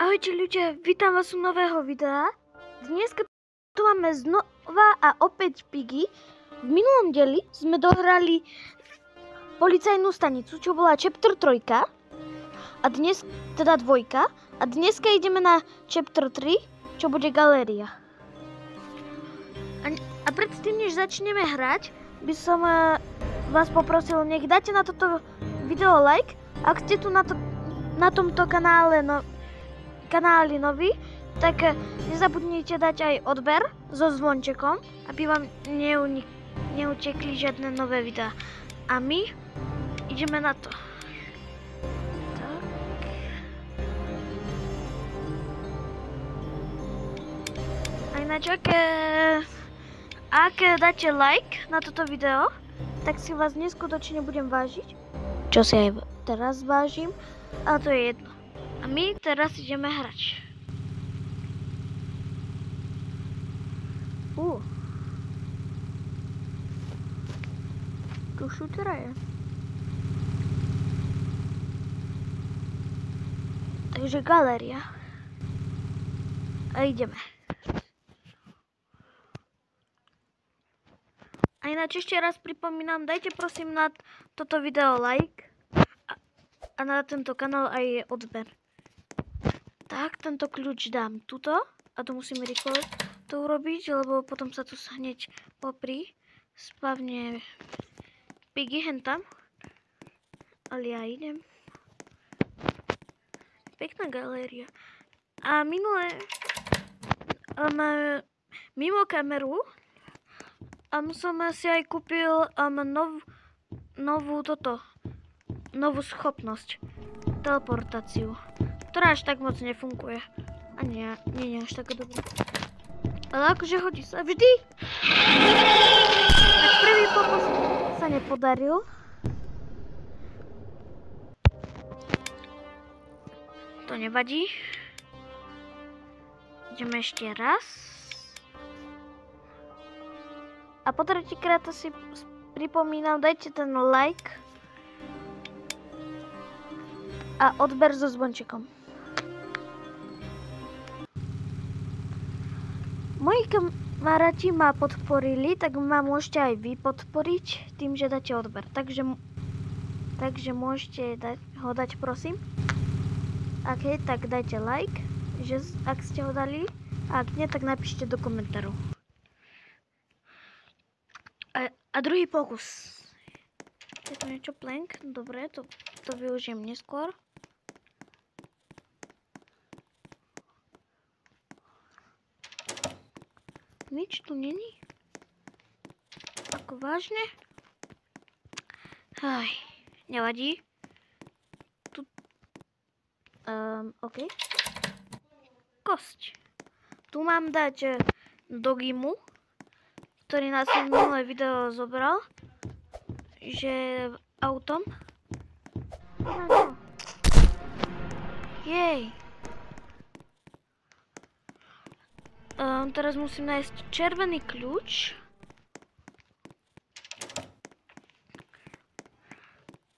Ahojte ľudia, vítam vás u nového videa. Dneska tu máme znova a opäť Piggy. V minulom dieli sme dohrali policajnú stanicu, čo bola chapter 3. A dnes, teda 2. A dneska ideme na chapter 3, čo bude galéria. A predtým, než začneme hrať, by som vás poprosil, nech dáte na toto video like. Ak ste tu na tomto kanáli noví, tak nezabudnite dať aj odber so zvončekom, aby vám neutekli žiadne nové videá. A my ideme na to. Tak. A ináč, ak dáte like na toto video, tak si vás neskutočne budem vážiť. Čo si aj teraz vážim, ale to je jedno. A my teraz ideme hrať. Tu šutera je. Takže galéria. A ideme. A ináč ešte raz pripomínam, dajte prosím na toto video like a na tento kanál aj odber. Tak, tento kľúč dám tuto a to musíme rýchlo to urobiť, lebo potom sa tu hneď popri spavne Piggy hentam. Ale ja idem. Pekná galéria. A minulé mimo kameru som si aj kúpil novú schopnosť, teleportáciu, ktorá až tak moc nefunguje. A nie až tak dobré. Ale akože hodí sa vždy. Tak prvý pokus sa nepodaril. To nevadí. Ideme ešte raz. A po tretíkrát si pripomínam, dajte ten like a odber so zvončekom. Moji kamaráti ma podporili, tak ma môžete aj vy podporiť tým, že dáte odber. Takže môžete ho dať, prosím. Ak je, tak dajte like, ak ste ho dali. A ak nie, tak napíšte do komentárov. A druhý pokus. Je to niečo plank? Dobre, to využijem neskôr. Nič tu není? Ako vážne? Aj, nevadí. Tu... OK. Kosť. Tu mám dať Dogimu, ktorý nás v minulé video zobral, že autom. Jej. Teraz musím nájsť červený kľúč.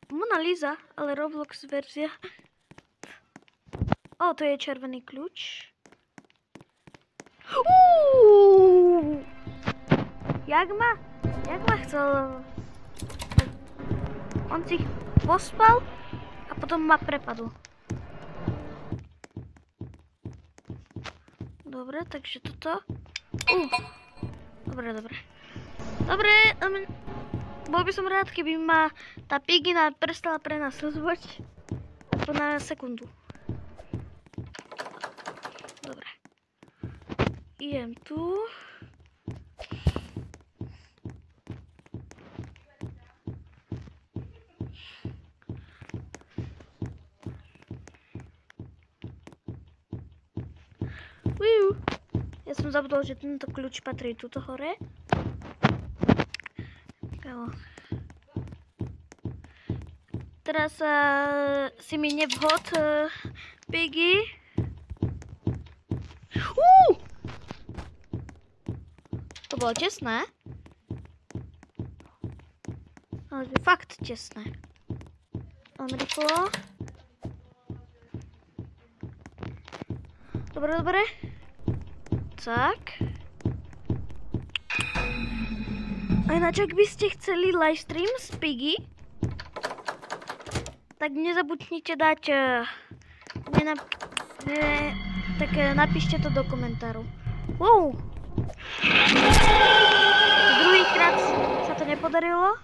Mona Lisa, ale Roblox verzia. To je červený kľúč. Jak ma chcel. On si pospal a potom ma prepadol. Dobre, takže toto. Dobre. Bol by som rád, keby ma tá Piggy prestala prenasledovať aspoň na sekundu. Dobre. Idem tu. Ja som zabudol, že tento kľúč patrí tuto hore. Teraz si mi nevhod, Piggy. To bolo tesné. Ale fakt tesné. Rýchlo. Dobre. Tak. A ináč, ak by ste chceli livestream z Piggy, tak nezabudnite dať... tak napíšte to do komentáru. Wow! Druhýkrát sa to nepodarilo.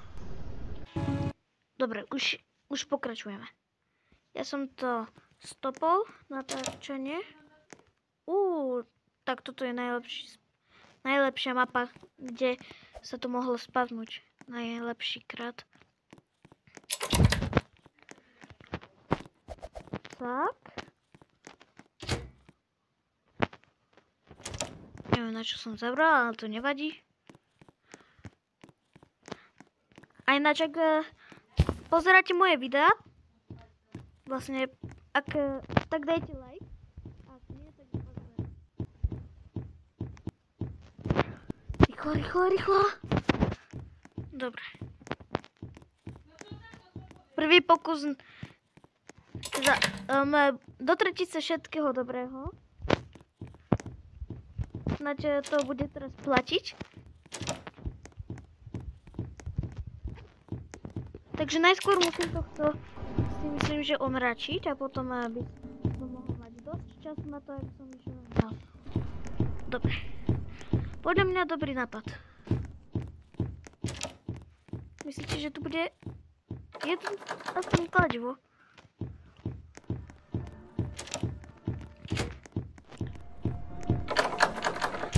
Dobre, už pokračujeme. Ja som to stopol, natáčanie. Tak toto je najlepšia mapa, kde sa to mohlo spavnúť. Najlepší krát. Tak. Neviem, na čo som zabral, ale to nevadí. A ináč, ak pozeráte moje videá, vlastne, tak dajte like. Ak nie, tak pozerajte. Rýchlo. Dobre. Prvý pokus do tretice všetkého dobrého. Snáď to bude teraz platiť. Takže najskôr musím tohto, si myslím, že omračiť a potom by som mohol mať dosť času na to, aby som išiel na... Dobre. Podľa mňa dobrý nápad. Myslíte, že tu bude jedno aspoň kladivo?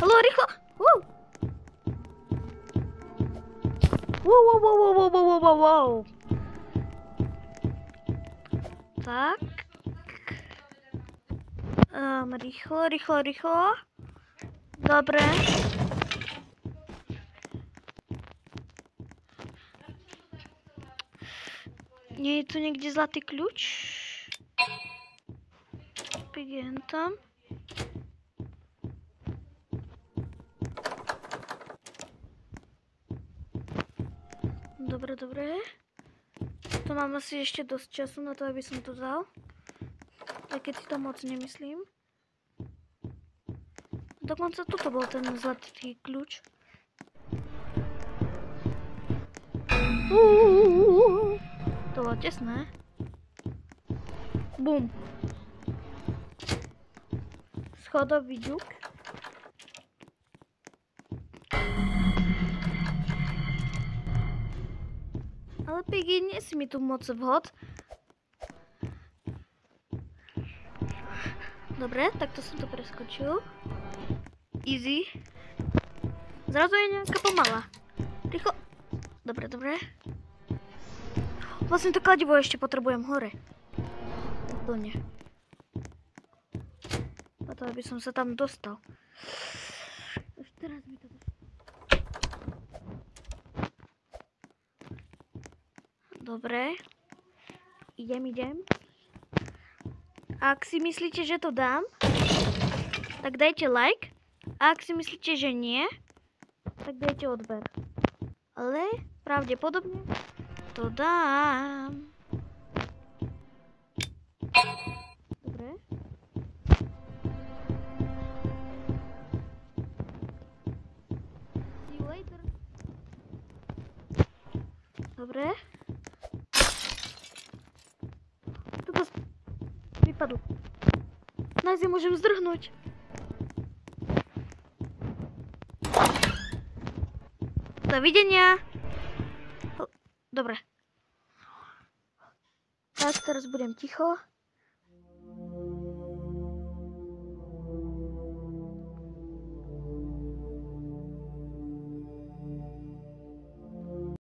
Haló, rýchlo! Wow. Tak. Rýchlo. Dobre. Nie je tu niekde zlatý kľúč? Piggy tam. Dobre. To mám asi ešte dosť času na to, aby som to vzal. Aj keď si to moc nemyslím. Dokonca tuto bol ten zlatý kľúč. To bolo tesné. Bum. Schodový ďuk. Ale Piggy, nie si mi tu moc vhod. Dobre, takto som to preskočil. Easy. Zrazu je nejaká pomala. Rýchlo. Dobre. Vlastne to kladivo ešte potrebujem hore. Úplne. A to, aby som sa tam dostal. Už teraz mi to... Dobre. Idem. Ak si myslíte, že to dám, tak dajte like. A ak si myslíte, že nie, tak dajte odber. Ale pravdepodobne to dám. Dobre. See you later. Dobre. Toto vypadlo. Snáď si môžem zdrhnúť. Dovidenia. Dobre. Tak, teraz budem ticho.